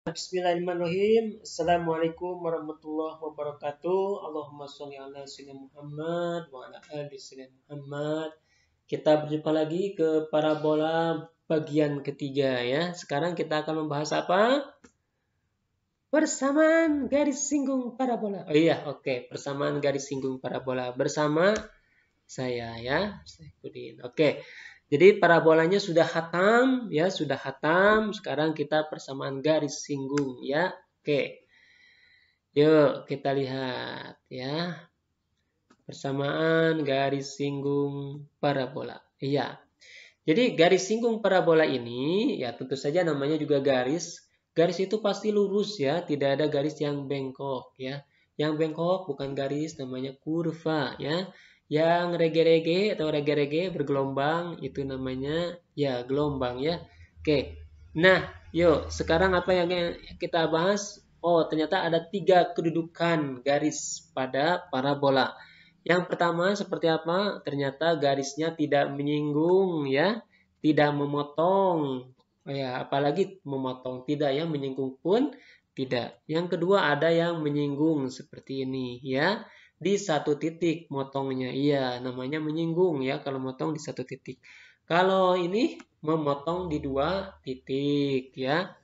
Bismillahirrahmanirrahim. Assalamualaikum warahmatullahi wabarakatuh. Allahumma sholli ala sayyidina Muhammad wa ala ali sayyidina Muhammad. Kita berjumpa lagi ke parabola bagian ketiga ya. Sekarang kita akan membahas apa? Persamaan garis singgung parabola. Oh iya, oke. Persamaan garis singgung parabola bersama saya ya, Saifuddin. Oke. Jadi parabolanya sudah hatam ya, sudah hatam. Sekarang kita persamaan garis singgung ya. Oke. Yuk kita lihat ya. Persamaan garis singgung parabola. Iya. Jadi garis singgung parabola ini ya tentu saja namanya juga garis. Garis itu pasti lurus ya, tidak ada garis yang bengkok ya. Yang bengkok bukan garis, namanya kurva ya. Yang rege-rege atau rege-rege bergelombang itu namanya ya gelombang ya. Oke. Nah, yuk sekarang apa yang kita bahas? Oh, ternyata ada 3 kedudukan garis pada parabola. Yang pertama seperti apa? Ternyata garisnya tidak menyinggung ya, tidak memotong. Ya, apalagi memotong, tidak ya, menyinggung pun tidak. Yang kedua ada yang menyinggung seperti ini ya. Di satu titik motongnya. Iya, namanya menyinggung ya kalau motong di satu titik. Kalau ini memotong di 2 titik ya.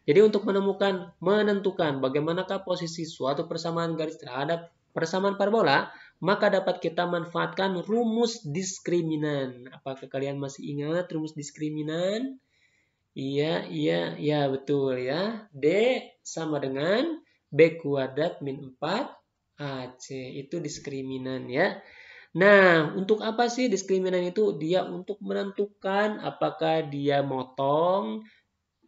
Jadi untuk menentukan bagaimanakah posisi suatu persamaan garis terhadap persamaan parabola, maka dapat kita manfaatkan rumus diskriminan. Apakah kalian masih ingat rumus diskriminan? Iya, iya, ya betul ya. D sama dengan B kuadrat min 4 AC. Itu diskriminan ya. Nah, untuk apa sih diskriminan itu? Dia untuk menentukan apakah dia motong,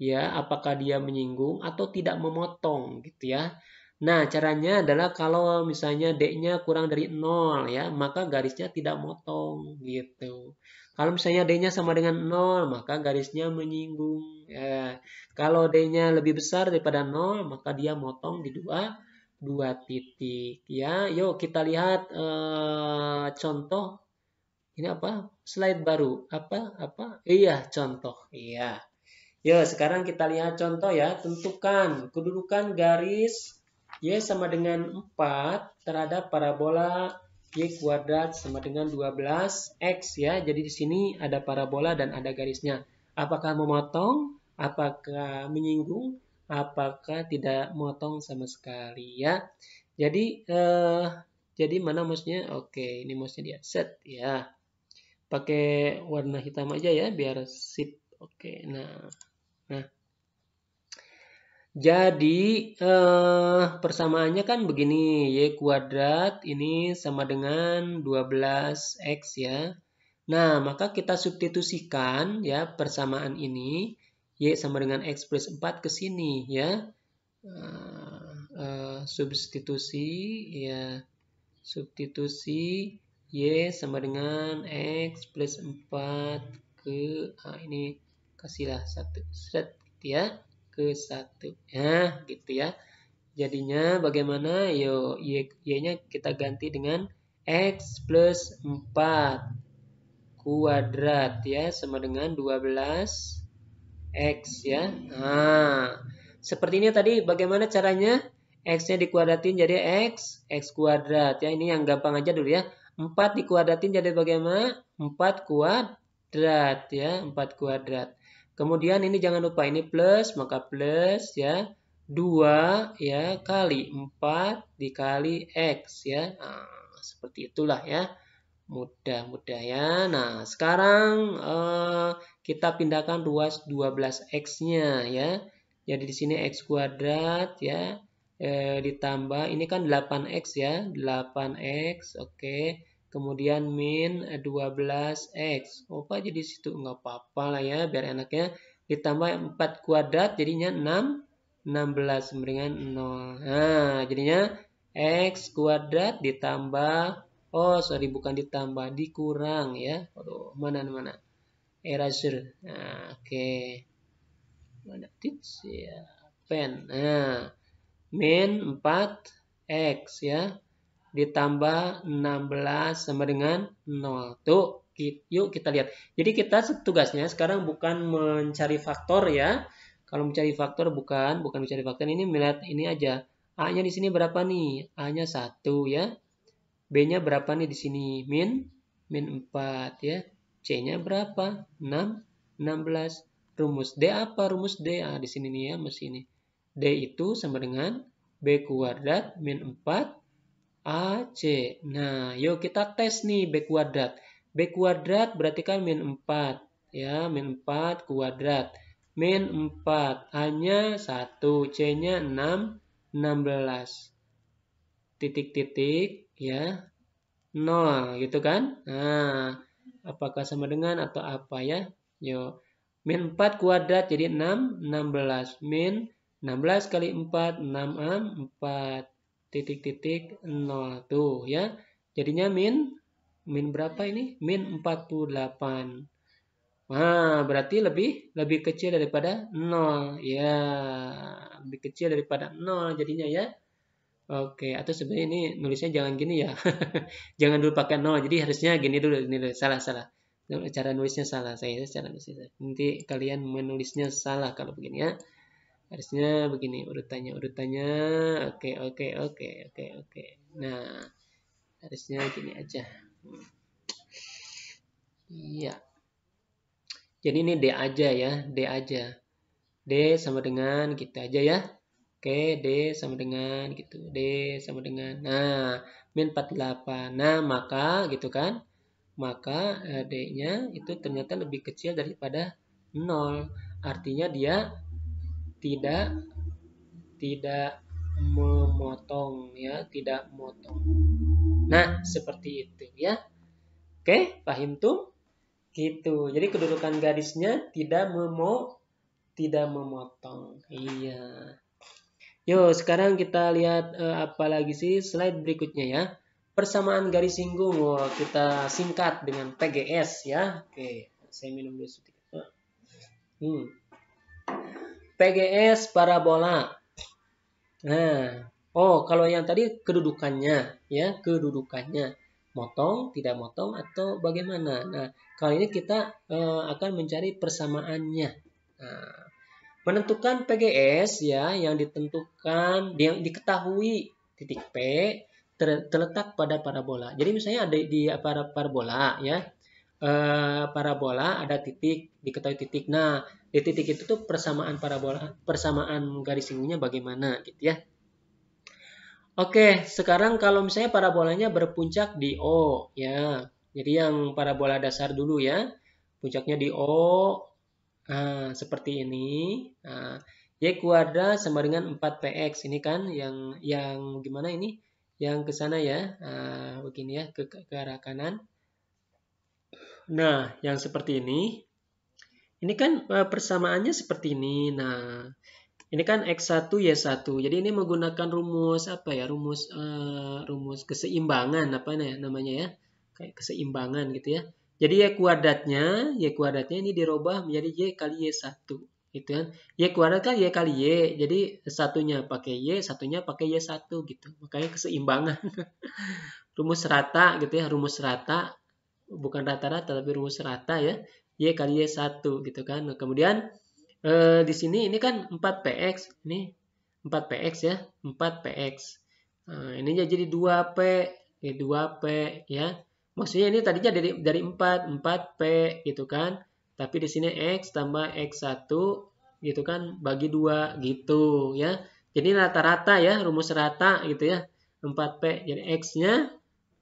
ya, apakah dia menyinggung atau tidak memotong gitu ya. Nah, caranya adalah kalau misalnya D-nya kurang dari 0 ya, maka garisnya tidak motong gitu. Kalau misalnya D-nya sama dengan 0, maka garisnya menyinggung. Ya. Kalau D-nya lebih besar daripada 0, maka dia motong di dua titik ya. Yuk kita lihat contoh. Ini apa? Slide baru. Apa? Iya, contoh. Iya. Ya, sekarang kita lihat contoh ya. Tentukan kedudukan garis Y sama dengan 4 terhadap parabola Y kuadrat sama dengan 12X ya. Jadi di sini ada parabola dan ada garisnya. Apakah memotong? Apakah menyinggung? Apakah tidak memotong sama sekali ya. Jadi mana mouse-nya? Oke, ini mouse-nya dia set ya. Pakai warna hitam aja ya biar sip. Oke, nah. Jadi persamaannya kan begini, Y kuadrat ini sama dengan 12X ya. Nah, maka kita substitusikan ya persamaan ini, Y sama dengan X plus 4 ke sini ya. Substitusi ya, substitusi Y sama dengan X plus 4 ke, ini kasihlah 1 set gitu ya. Ke 1 ya gitu ya. Jadinya bagaimana? Yo, Y-nya kita ganti dengan X plus 4 kuadrat ya sama dengan 12X ya. Nah, seperti ini tadi bagaimana caranya? X-nya dikuadratin jadi X kuadrat ya. Ini yang gampang aja dulu ya. 4 dikuadratin jadi bagaimana? 4 kuadrat ya, 4 kuadrat. Kemudian ini jangan lupa ini plus, maka plus ya. 2 ya kali 4 dikali X ya. Nah, seperti itulah ya. Mudah ya. Nah, sekarang kita pindahkan ruas 12X-nya ya. Jadi di sini X kuadrat ya. Ditambah ini kan 8X ya. 8X, oke. Kemudian min 12X. Oh, Pak jadi situ nggak apa-apa lah ya, biar enaknya. Ditambah 4 kuadrat jadinya 16 sama dengan 0. Nah, jadinya X kuadrat ditambah, oh sorry bukan ditambah, dikurang ya. Aduh, mana erasure. Nah, oke. Mana tips ya, pen. Nah, min 4X ya. Ditambah 16 sama dengan 0. Tuh, yuk kita lihat. Jadi kita tugasnya sekarang bukan mencari faktor ya. Kalau mencari faktor bukan mencari faktor, ini melihat ini aja. A-nya di sini berapa nih? A-nya 1 ya. B-nya berapa nih di sini? Min 4 ya. C-nya berapa? 6, 16. Rumus D apa? Rumus D di sini nih ya, mesti ini. D itu sama dengan B kuadrat min 4 AC. Nah, yuk kita tes nih B kuadrat. B kuadrat berarti kan min 4. Ya, min 4 kuadrat. Min 4. A-nya 1. C-nya 6. 16. Titik-titik. Ya. 0. Gitu kan? Nah, apakah sama dengan atau apa ya? Yuk. Min 4 kuadrat jadi 6. 16. Min 16 kali 4. 6 4. Titik-titik 0 tuh ya. Jadinya min berapa ini? Min 48. Nah, berarti lebih kecil daripada 0 ya. Lebih kecil daripada 0 jadinya ya. Oke, atau sebenarnya ini nulisnya jangan gini ya. Jangan dulu pakai 0. Jadi harusnya gini dulu, ini dulu. Salah. Cara nulisnya salah. Saya cara nulisnya. Nanti kalian menulisnya salah kalau begini ya. Harusnya begini urutannya. Oke. Nah, harusnya gini aja. Iya. Jadi ini D aja ya, D aja. D sama dengan gitu aja ya. Oke, D sama dengan gitu. D sama dengan. Nah, min 48. Nah, maka gitu kan. Maka D-nya itu ternyata lebih kecil daripada 0. Artinya dia tidak memotong ya, tidak memotong. Nah, seperti itu ya. Oke, paham tuh? Gitu. Jadi kedudukan garisnya tidak memotong. Iya. Yuk, sekarang kita lihat apa lagi sih slide berikutnya ya. Persamaan garis singgung. Wah, kita singkat dengan PGS ya. Oke, saya minum dulu sedikit. PGS parabola. Nah, kalau yang tadi kedudukannya ya, kedudukannya motong, tidak motong atau bagaimana. Nah, kali ini kita akan mencari persamaannya. Nah, menentukan PGS ya yang ditentukan yang diketahui titik P terletak pada parabola. Jadi misalnya ada di parabola ya. Parabola ada titik, diketahui titik. Nah, di titik itu tuh persamaan parabola, persamaan garis singgungnya bagaimana gitu ya. Oke, sekarang kalau misalnya parabolanya berpuncak di O ya. Jadi yang parabola dasar dulu ya. Puncaknya di O. Nah, seperti ini. Nah, Y kuadrat sama dengan 4PX. Ini kan yang gimana ini? Yang ke sana ya. Nah, begini ya, ke arah kanan. Nah, yang seperti ini. Ini kan persamaannya seperti ini. Nah, ini kan X1 Y1. Jadi ini menggunakan rumus apa ya? Rumus keseimbangan apa namanya ya? Kayak keseimbangan gitu ya. Jadi Y kuadratnya ini dirubah menjadi Y kali Y1 gitu kan. Y kuadrat kan Y kali Y. Jadi satunya pakai Y, satunya pakai Y1 gitu. Makanya keseimbangan. Rumus rata gitu ya, rumus rata bukan rata-rata tapi rumus rata ya. Y kali Y1 gitu kan. Nah, kemudian di sini ini kan 4PX. Ini 4PX ya. 4PX. Nah, ini jadi 2P. 2P ya. Maksudnya ini tadinya dari 4P gitu kan. Tapi di sini X tambah X1 gitu kan bagi 2 gitu ya. Jadi rata-rata ya, rumus rata gitu ya. 4P. Jadi X-nya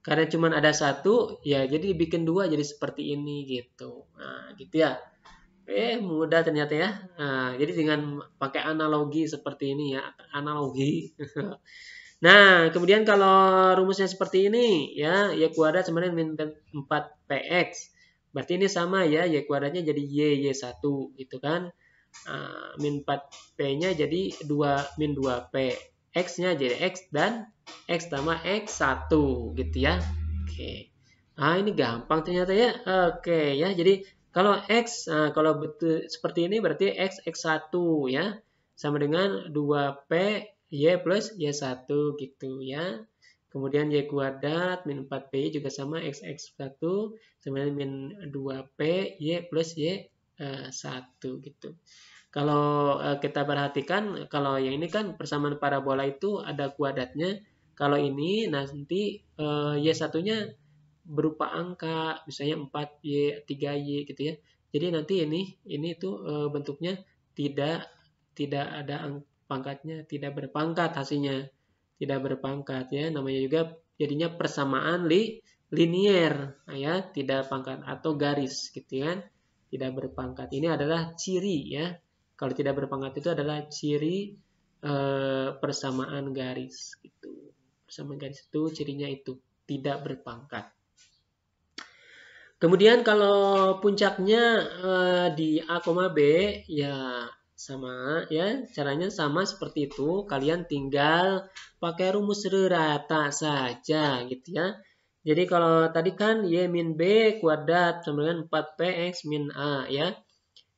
karena cuma ada 1 ya jadi dibikin 2 jadi seperti ini gitu. Nah, gitu ya. Mudah ternyata ya. Nah, jadi dengan pakai analogi seperti ini ya, analogi. Nah, kemudian kalau rumusnya seperti ini ya, Y kuadrat sama dengan min 4PX. Berarti ini sama ya, Y kuadratnya jadi Y1 gitu kan. Min 4P-nya jadi 2 min 2P. X-nya jadi X dan X tambah X1 gitu ya. Oke. Nah, ini gampang ternyata ya. Oke ya, jadi kalau X, kalau betul seperti ini berarti X1 ya. Sama dengan 2P Y plus Y1 gitu ya. Kemudian Y kuadrat min 4P juga sama X1 sama dengan min 2P Y plus Y1 gitu. Kalau kita perhatikan, kalau yang ini kan persamaan parabola itu ada kuadratnya. Kalau ini nanti Y1-nya berupa angka, misalnya 4Y, 3Y gitu ya. Jadi nanti ini tuh bentuknya tidak tidak ada pangkatnya, tidak berpangkat hasilnya. Tidak berpangkat ya, namanya juga jadinya persamaan linier ya, tidak pangkat atau garis gitu kan. Tidak berpangkat. Ini adalah ciri ya. Kalau tidak berpangkat itu adalah ciri persamaan garis gitu. Persamaan garis itu cirinya itu tidak berpangkat. Kemudian kalau puncaknya di A, B ya sama ya, caranya sama seperti itu. Kalian tinggal pakai rumus rata saja gitu ya. Jadi kalau tadi kan Y min B kuadrat sama dengan 4PX min A ya.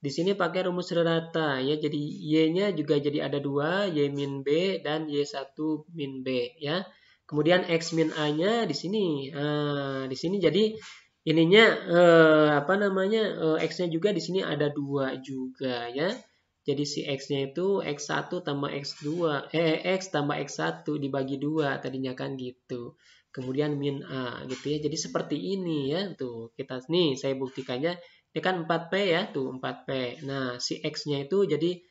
Di sini pakai rumus rata ya. Jadi Y-nya juga jadi ada 2, Y min B dan Y1 min B ya. Kemudian X min A-nya di sini. Nah, di sini jadi ininya X-nya juga di sini ada 2 juga ya. Jadi si X-nya itu X1 tambah X2 X tambah X1 dibagi 2 tadinya kan gitu. Kemudian min A gitu ya. Jadi seperti ini ya. Tuh, kita nih saya buktikannya. Ini kan 4P ya, tuh 4P. Nah, si X-nya itu jadi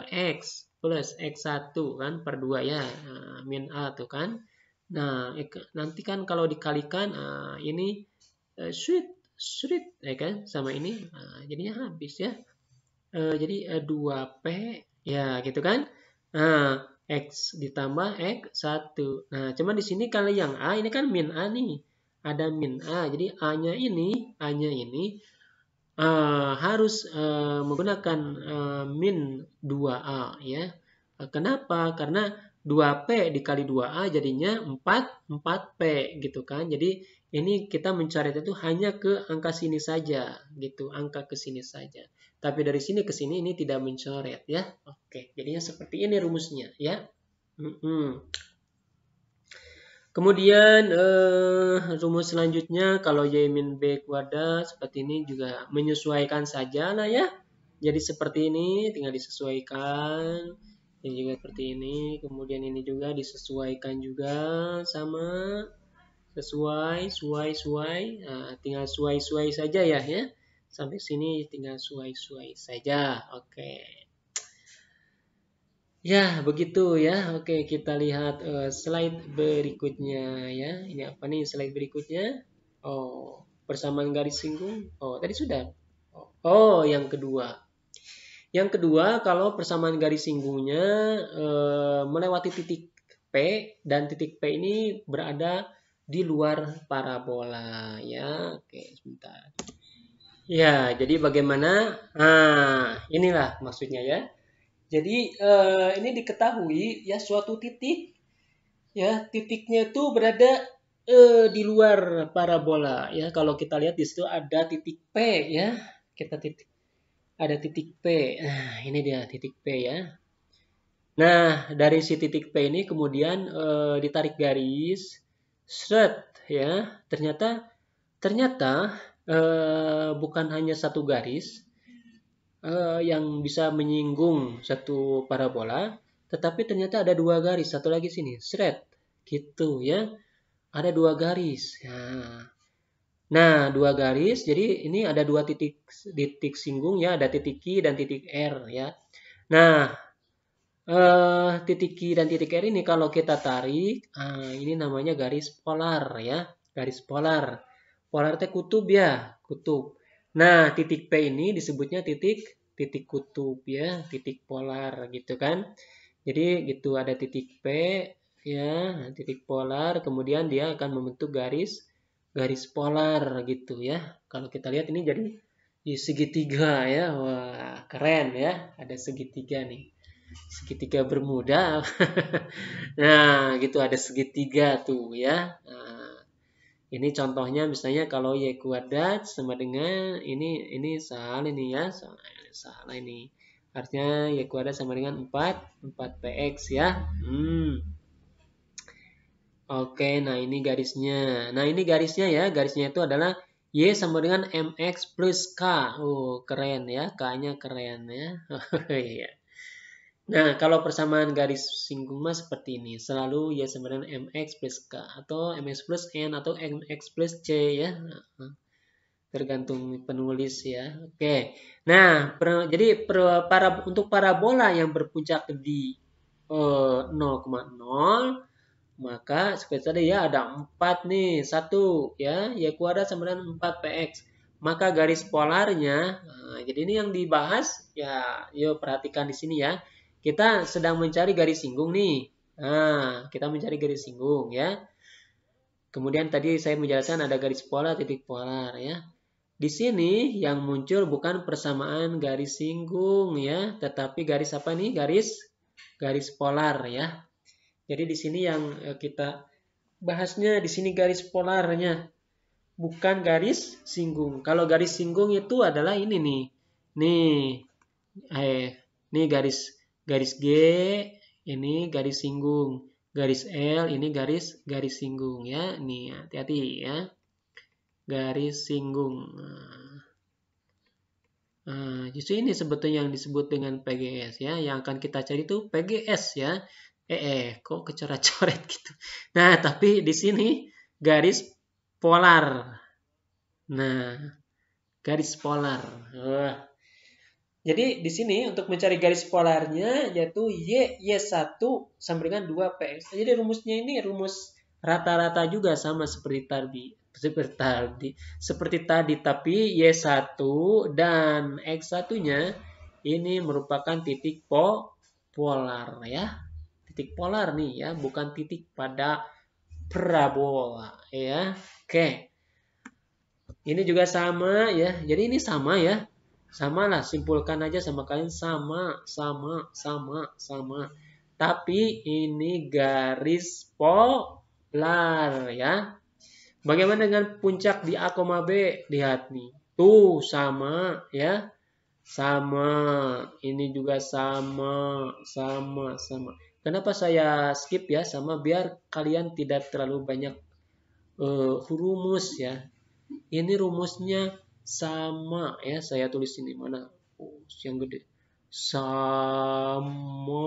X plus X1 kan per 2 ya. Nah, min A tuh kan. Nah, nanti kan kalau dikalikan ini sweet ya kan sama ini jadinya habis ya. Jadi 2P ya gitu kan. Nah, X ditambah X1. Nah, cuman di sini kalau yang A ini kan min A nih. Ada min A. Jadi A-nya ini harus menggunakan min 2A ya. Kenapa? Karena 2P dikali 2A jadinya 4P gitu kan. Jadi ini kita mencoret itu hanya ke angka sini saja gitu, angka ke sini saja. Tapi dari sini ke sini ini tidak mencoret ya. Oke, jadinya seperti ini rumusnya ya. Kemudian rumus selanjutnya kalau Y min B kuadrat seperti ini juga menyesuaikan saja lah ya. Jadi seperti ini tinggal disesuaikan. Ini juga seperti ini. Kemudian ini juga disesuaikan juga sama sesuai. Nah, tinggal sesuai saja ya. Sampai sini tinggal sesuai saja. Oke. Ya, begitu ya. Oke, kita lihat slide berikutnya ya. Ini apa nih slide berikutnya? Oh, persamaan garis singgung. Oh, tadi sudah. Oh, yang kedua. Yang kedua, kalau persamaan garis singgungnya melewati titik P dan titik P ini berada di luar parabola ya. Oke, sebentar. Ya, jadi bagaimana? Nah, inilah maksudnya ya. Jadi ini diketahui ya suatu titik ya titiknya itu berada di luar parabola ya. Kalau kita lihat di situ ada titik P ya. Ada titik P. Nah, ini dia titik P ya. Nah, dari si titik P ini kemudian ditarik garis set ya. Ternyata bukan hanya satu garis yang bisa menyinggung satu parabola, tetapi ternyata ada 2 garis, satu lagi sini, shred, gitu ya, ada 2 garis. Nah, 2 garis, jadi ini ada 2 titik singgung ya, ada titik Q dan titik R ya. Nah, titik Q dan titik R ini kalau kita tarik, ini namanya garis polar ya, garis polar. Polar itu kutub ya, kutub. Nah, titik P ini disebutnya titik kutub ya, titik polar gitu kan. Jadi gitu ada titik P ya, titik polar, kemudian dia akan membentuk garis polar gitu ya. Kalau kita lihat ini jadi di segitiga ya. Wah, keren ya. Ada segitiga nih. Segitiga Bermuda. Nah, gitu ada segitiga tuh ya. Nah, ini contohnya misalnya kalau Y kuadrat sama dengan ini salah ini ya. Salah ini. Artinya Y kuadrat sama dengan 4PX ya. Oke, nah ini garisnya. Nah, ini garisnya ya. Garisnya itu adalah Y sama dengan MX plus K. Oh, keren ya. K-nya keren ya. Iya. Nah, kalau persamaan garis singgung mah seperti ini. Selalu Y sama dengan MX plus K. Atau MX plus N atau MX plus C ya. Tergantung penulis ya. Oke. Nah, jadi untuk parabola yang berpuncak di 0,0, maka seperti tadi ya ada 4 nih. 1 ya, Y kuadrat sama dengan 4px. Maka garis polarnya, jadi ini yang dibahas ya, yuk perhatikan di sini ya. Kita sedang mencari garis singgung nih. Nah, kita mencari garis singgung ya. Kemudian tadi saya menjelaskan ada garis polar, titik polar ya. Di sini yang muncul bukan persamaan garis singgung ya, tetapi garis apa nih? Garis polar ya. Jadi di sini yang kita bahasnya di sini garis polarnya, bukan garis singgung. Kalau garis singgung itu adalah ini nih. Nih garis G, ini garis singgung. Garis L ini garis singgung ya. Nih hati-hati ya. Garis singgung. Justru ini sebetulnya yang disebut dengan PGS ya. Yang akan kita cari itu PGS ya. Kok kecoret-coret gitu. Nah, tapi di sini garis polar. Nah, garis polar. Jadi di sini untuk mencari garis polarnya yaitu Y1 sama dengan 2PX. Jadi rumusnya ini rumus rata-rata juga sama seperti tadi, tapi Y1 dan X1-nya ini merupakan titik polar ya. Titik polar nih ya, bukan titik pada parabola ya. Oke. Ini juga sama ya. Jadi ini sama ya. Sama lah, simpulkan aja sama kalian sama. Tapi ini garis polar ya. Bagaimana dengan puncak di A, B? Lihat nih. Tuh sama ya. Sama. Ini juga sama. Kenapa saya skip ya sama biar kalian tidak terlalu banyak rumus ya. Ini rumusnya sama ya, saya tulis ini mana? Yang gede. Sama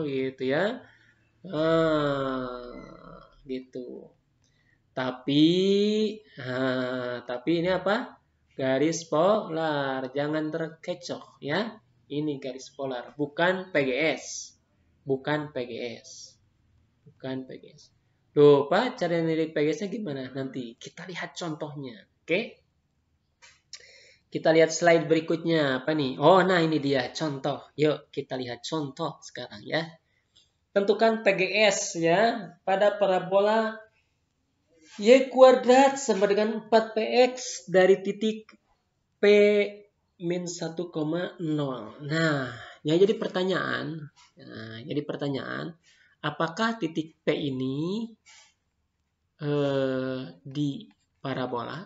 gitu ya. Gitu. Tapi ini apa? Garis polar, jangan terkecoh ya. Ini garis polar, bukan PGS. Tuh, Pak, cara nilai PGS-nya gimana? Nanti kita lihat contohnya. Oke? Kita lihat slide berikutnya. Apa nih? Oh, nah ini dia contoh. Yuk, kita lihat contoh sekarang ya. Tentukan PGS ya pada parabola Y kuadrat sama dengan 4px dari titik P min 1,0. Nah, yang jadi pertanyaan, apakah titik P ini di parabola?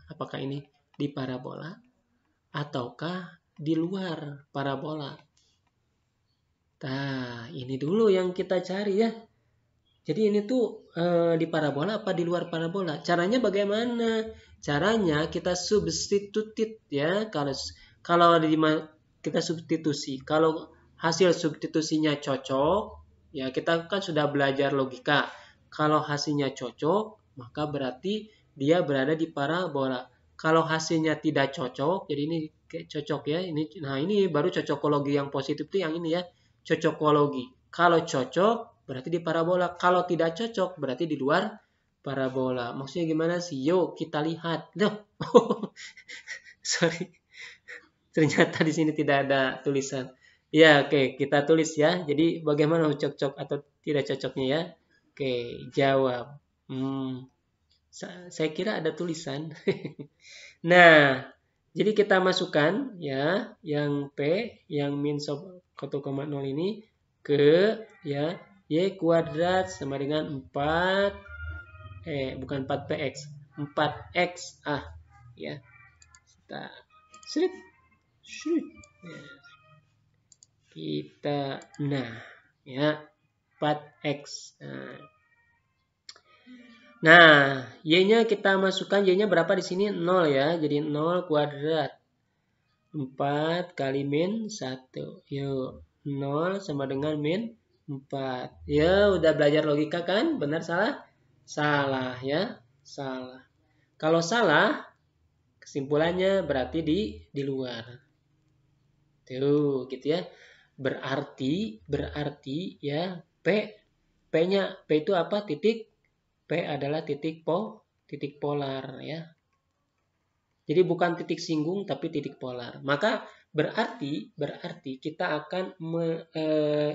Apakah ini di parabola ataukah di luar parabola? Nah, ini dulu yang kita cari ya. Jadi ini tuh di parabola apa di luar parabola? Caranya bagaimana? Caranya kita substituted ya. Kalau kita substitusi, kalau hasil substitusinya cocok, ya kita kan sudah belajar logika. Kalau hasilnya cocok, maka berarti dia berada di parabola. Kalau hasilnya tidak cocok, jadi ini cocok ya. Ini baru cocokologi yang positif tuh yang ini ya, cocokologi. Kalau cocok berarti di parabola. Kalau tidak cocok berarti di luar parabola. Maksudnya gimana sih? Yuk kita lihat. Loh. Sorry. Ternyata di sini tidak ada tulisan. Ya, oke, kita tulis ya. Jadi bagaimana cocok atau tidak cocoknya ya? Oke, jawab. Saya kira ada tulisan. Nah, jadi kita masukkan ya yang P yang min 1,0 ini ke ya Y kuadrat sama dengan 4 bukan 4px 4x ya kita ya 4x Nah, Y-nya kita masukkan, Y-nya berapa di sini? 0 ya. Jadi 0 kuadrat. 4 kali min 1. Yuk, 0 sama dengan min 4. Ya, udah belajar logika kan? Benar salah? Salah ya. Salah. Kalau salah, kesimpulannya berarti di luar. Tuh, gitu ya. Berarti ya P-nya, P itu apa? Titik. P adalah titik polar ya. Jadi bukan titik singgung tapi titik polar. Maka berarti kita akan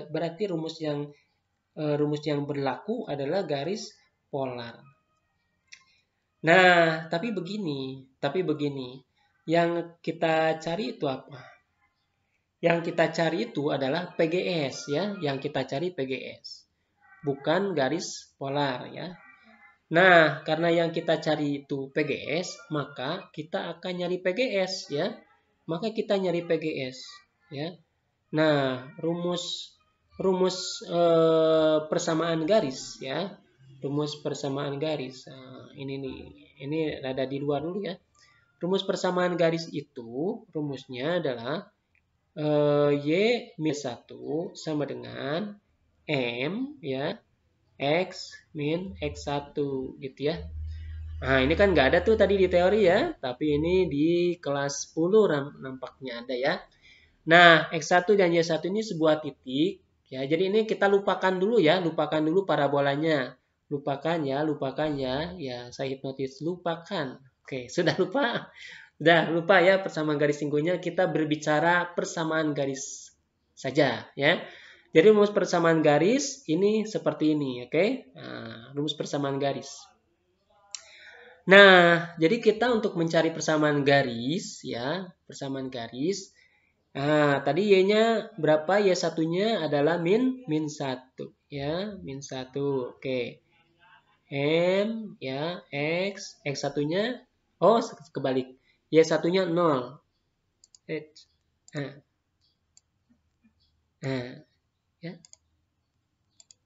berarti rumus yang berlaku adalah garis polar. Nah, tapi begini. Yang kita cari itu apa? Yang kita cari itu adalah PGS ya, yang kita cari PGS. Bukan garis polar ya. Nah, karena yang kita cari itu PGS, maka kita akan nyari PGS ya. Maka kita nyari PGS ya. Nah, rumus persamaan garis ya. Rumus persamaan garis. Nah, ini nih. Ini rada di luar dulu ya. Rumus persamaan garis itu rumusnya adalah Y min 1 sama dengan M ya, X min X1 gitu ya. Nah ini kan nggak ada tuh tadi di teori ya, tapi ini di kelas 10 nampaknya ada ya. Nah X1 dan Y1 ini sebuah titik ya, jadi ini kita lupakan dulu ya, lupakan dulu parabolanya. Lupakan ya, ya saya hipnotis, lupakan. Oke, sudah lupa? Udah lupa ya persamaan garis singgungnya, kita berbicara persamaan garis saja ya. Jadi rumus persamaan garis ini seperti ini, oke? Nah, rumus persamaan garis. Nah, jadi kita untuk mencari persamaan garis ya, persamaan garis. Nah, tadi Y-nya berapa? Y1-nya adalah min 1 ya, min 1. Oke. M ya, X1-nya kebalik. Y1-nya 0. Nah, ya.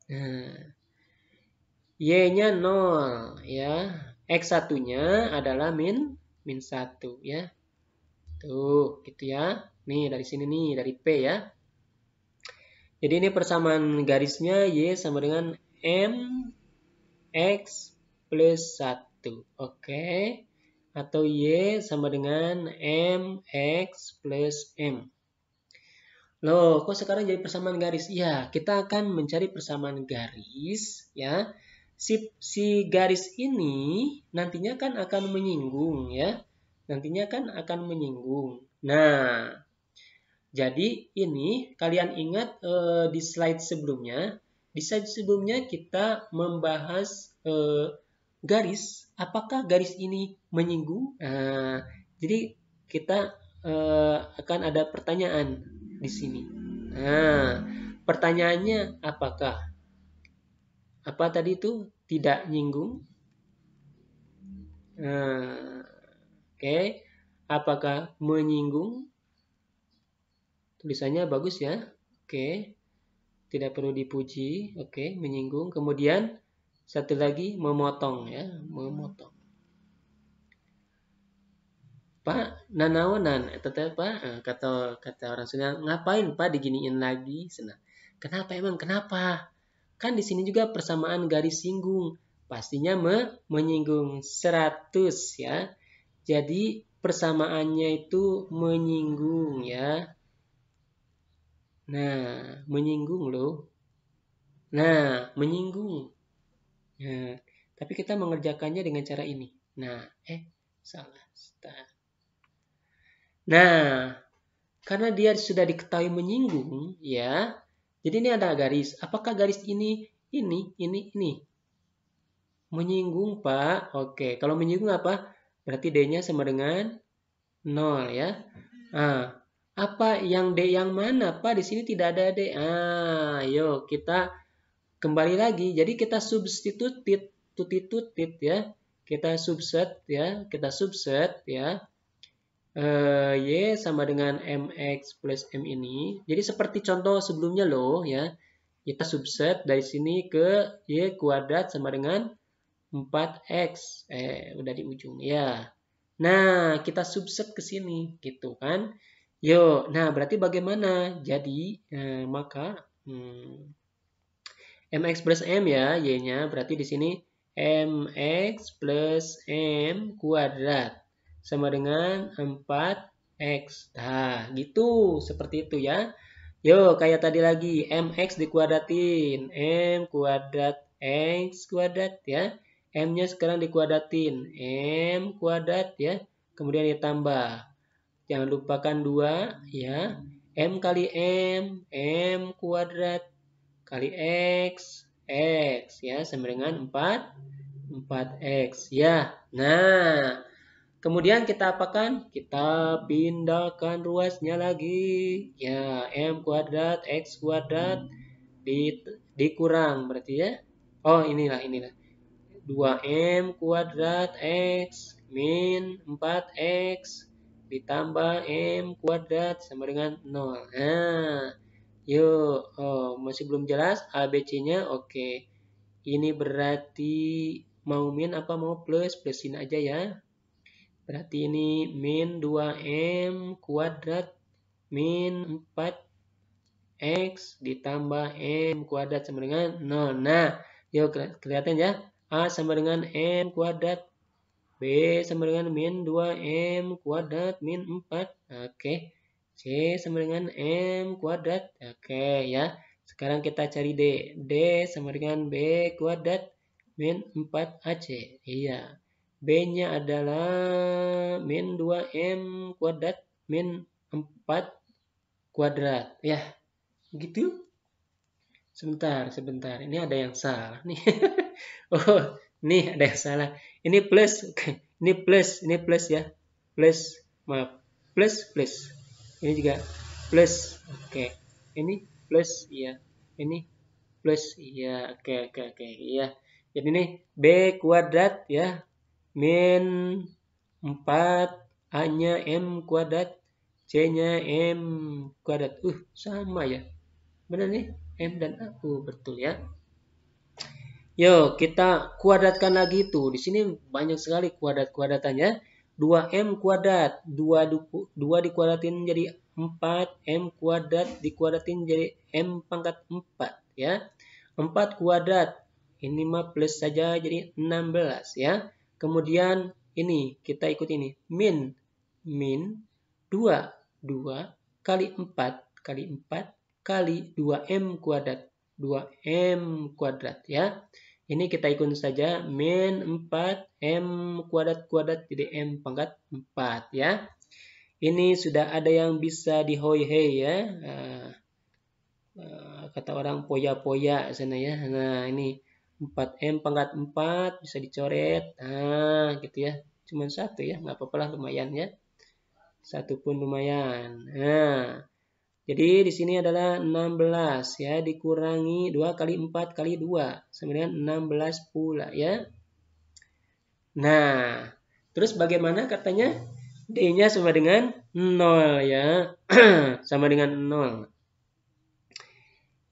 Nah, Y-nya 0 ya. X1-nya adalah min 1 ya. Tuh, gitu ya. Nih dari sini nih, dari P ya. Jadi ini persamaan garisnya Y sama dengan M X plus 1. Oke. Atau Y sama dengan MX plus M. Loh, kok sekarang jadi persamaan garis? Ya, kita akan mencari persamaan garis. Ya, si garis ini nantinya kan akan menyinggung. Ya, nantinya kan akan menyinggung. Nah, jadi ini kalian ingat di slide sebelumnya. Di slide sebelumnya kita membahas garis, apakah garis ini menyinggung? Jadi kita akan ada pertanyaan di sini. Nah, pertanyaannya apakah? Apa tadi itu? Tidak nyinggung? Oke. Apakah menyinggung? Tulisannya bagus ya. Oke. Tidak perlu dipuji. Oke, menyinggung. Kemudian satu lagi memotong ya, memotong. Pak, nanaonan tetap Pak, kata orang Sunda, ngapain Pak diginiin lagi? Senang. Kenapa emang? Kenapa? Kan di sini juga persamaan garis singgung. Pastinya menyinggung 100 ya. Jadi persamaannya itu menyinggung ya. Nah, menyinggung loh. Nah, menyinggung. Nah, tapi kita mengerjakannya dengan cara ini. Nah, salah. Start. Nah, karena dia sudah diketahui menyinggung, ya. Jadi ini ada garis. Apakah garis ini? Menyinggung, Pak. Oke, kalau menyinggung apa? Berarti D-nya sama dengan 0 ya. Nah, apa yang D yang mana, Pak? Di sini tidak ada D. Yuk kita kembali lagi. Jadi kita substitute ya. Kita subset ya. Y sama dengan MX plus M ini. Jadi seperti contoh sebelumnya loh ya. Kita subset dari sini ke Y kuadrat sama dengan 4x. Udah di ujung ya. Nah, kita subset ke sini gitu kan. Yuk, nah berarti bagaimana? Jadi, maka mx plus m ya, y-nya berarti di sini mx plus m kuadrat sama dengan 4x. Nah, gitu, seperti itu ya. Yuk, kayak tadi lagi, mx dikuadratin, m kuadrat x kuadrat ya. M-nya sekarang dikuadratin, m kuadrat ya. Kemudian ditambah. Jangan lupakan 2 ya. M kali m kuadrat kali x ya sama dengan 4x ya. Nah, kemudian kita apakan? Kita pindahkan ruasnya lagi. Ya, m kuadrat x kuadrat dikurang berarti ya. Oh, inilah 2m kuadrat x min 4x ditambah m kuadrat sama dengan 0. Nah, yuk. Oh, masih belum jelas ABC-nya? Oke. Ini berarti mau min apa mau plus? Plusin aja ya. Berarti ini min 2m kuadrat min 4x ditambah m kuadrat sama dengan 0. Nah, yuk kelihatan ya. A sama dengan m kuadrat. B sama dengan min 2m kuadrat min 4. Oke. C sama dengan m kuadrat. Oke ya. Sekarang kita cari D. D sama dengan B kuadrat min 4AC. Iya. B-nya adalah min 2m kuadrat min 4 kuadrat. Ya, gitu. Sebentar. Ini ada yang salah nih. Oh, nih ada yang salah. Ini plus. Ini plus ya. Plus. Maaf. Plus. Ini juga plus. Oke. Ini plus ya. Ini plus ya. Oke. Iya. Jadi ini B kuadrat ya. Min 4 A-nya M kuadrat. C-nya M kuadrat. Sama ya. Benar nih. M dan A. Betul ya. Yuk, kita kuadratkan lagi tuh. Di sini banyak sekali kuadrat-kuadratannya. 2M kuadrat. 2 dikuadratin jadi 4. M kuadrat dikuadratin jadi M pangkat 4. Ya. 4 kuadrat. Ini mah plus saja jadi 16. Ya. Kemudian ini, kita ikut ini. Min 2 kali 4 kali 2M kuadrat. 2M kuadrat ya. Ini kita ikut saja min 4M kuadrat jadi M pangkat 4 ya. Ini sudah ada yang bisa dihoi-hei ya. Kata orang poya-poya sana ya. Nah, ini 4M pangkat 4 bisa dicoret. Nah, gitu ya. Cuman satu ya, nggak apa-apa lah, lumayan ya. Satu pun lumayan. Nah, jadi di sini adalah 16 ya, dikurangi 2 kali 4 kali 2 sama dengan 16 pula ya. Nah, terus bagaimana katanya? D-nya sama dengan 0 ya. Sama dengan 0.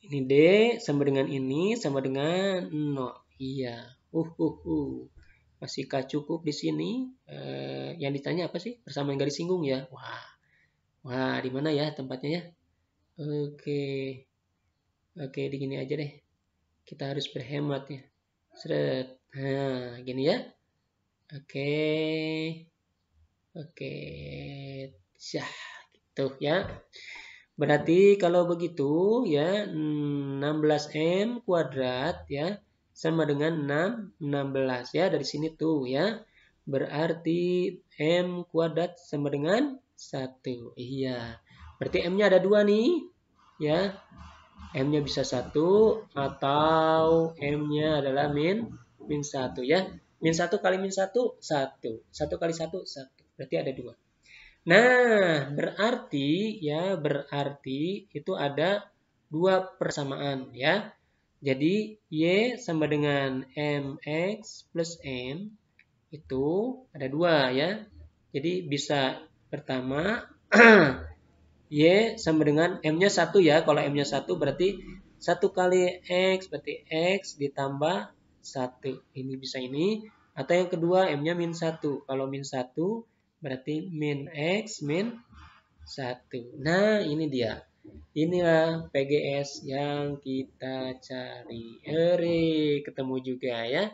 Ini D sama dengan ini sama dengan 0. Iya. Masihkah cukup di sini? Yang ditanya apa sih? Persamaan garis singgung ya. Wah, di mana ya tempatnya ya? Oke, di gini aja deh. Kita harus berhemat ya. Seret. Nah, gini ya. Oke. Syah, gitu ya. Berarti kalau begitu ya 16M kuadrat ya sama dengan 16 ya, dari sini tuh ya. Berarti M kuadrat sama dengan 1. Iya. Berarti M-nya ada 2 nih. Ya. M-nya bisa 1 atau M-nya adalah min 1 ya. Min 1 kali min 1, 1. 1 kali 1, 1. Berarti ada 2. Nah, berarti itu ada 2 persamaan ya. Jadi Y sama dengan MX plus M itu ada 2 ya. Jadi bisa pertama Y sama dengan M-nya 1 ya. Kalau M-nya 1 berarti 1 kali X berarti X ditambah 1. Ini bisa ini. Atau yang kedua, M-nya min 1. Kalau min 1, berarti min X min 1. Nah, ini dia. Inilah PGS yang kita cari. Ketemu juga ya.